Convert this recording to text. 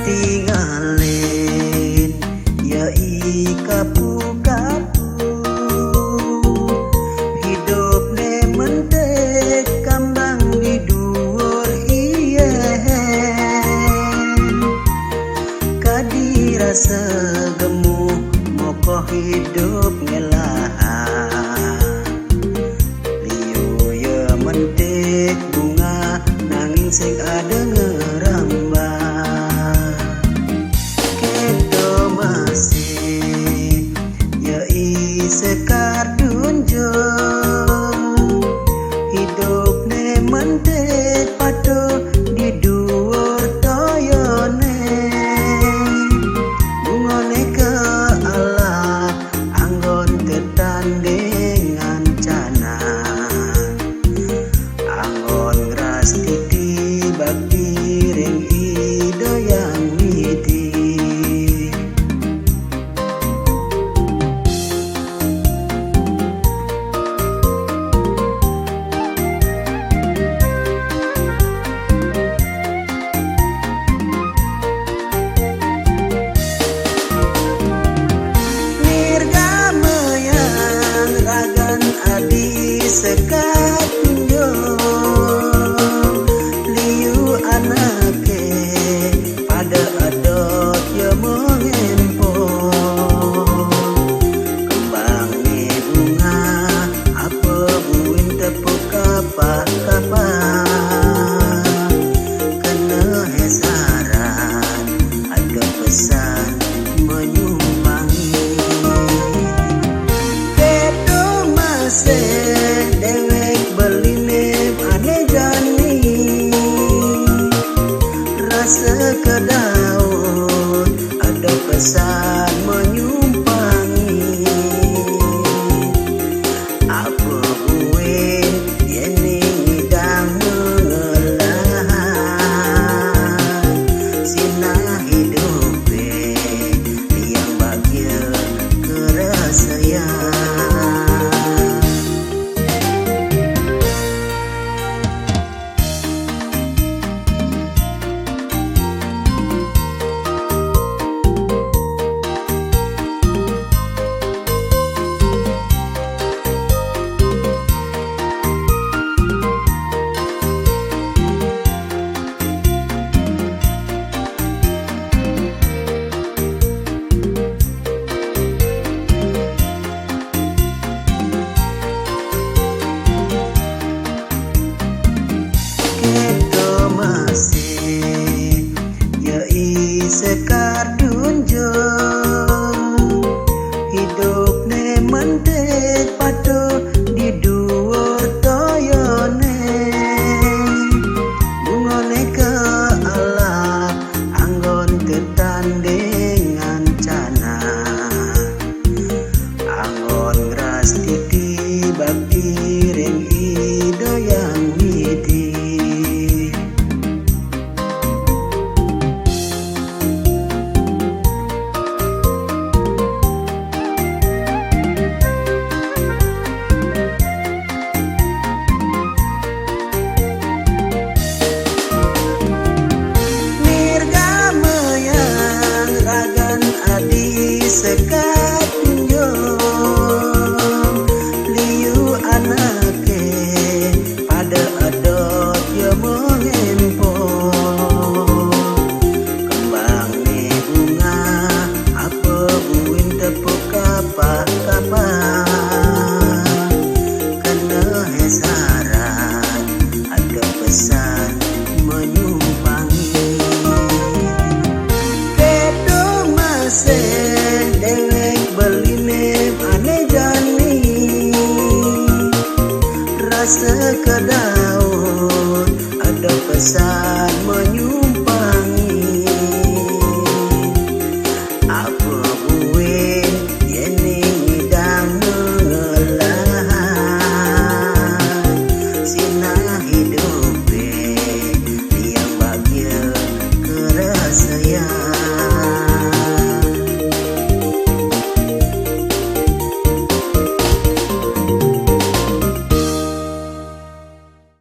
tinggalin ya kapu-kapu hidup ne mentek kambang di dhuwur iyen kadirasa gemuk moko hidup ngelahan liu ya mentek bunga nanging sing ada ngerambah keto masih ya sekar dunjung hidup ne mentek patuh di dhuwur toyone bungone ke Allah anggon tetandingan cana anggon ngras titi bakti ring ido yang widi sekat kunjung liu anake pada adot ya mengempong kembang ni bunga apa buin tepuk kapah-kapah kena hesaran ada pesan menyumbangi kedo masih dewek belinep ane jani rasa kedaun ada pesan menyumpangi apa buin yeni ngidang mengelahan sinah hidup yang bahagia kerasayang sekar dunjung hidup ne mentek patuh di dhuwur toyone bungone ke Allah anggon tetandingan cana anggon ngras titi bakti ring ido yang widi sekat kunjung liu anake pada adot ya mengempong kembang ni bunga apa buin tepuk kapah-kapah kena hesaran ada pesan menyumpangi kedo masih dewek belinep ane jani rasa kedaun ada pesan menyumpangi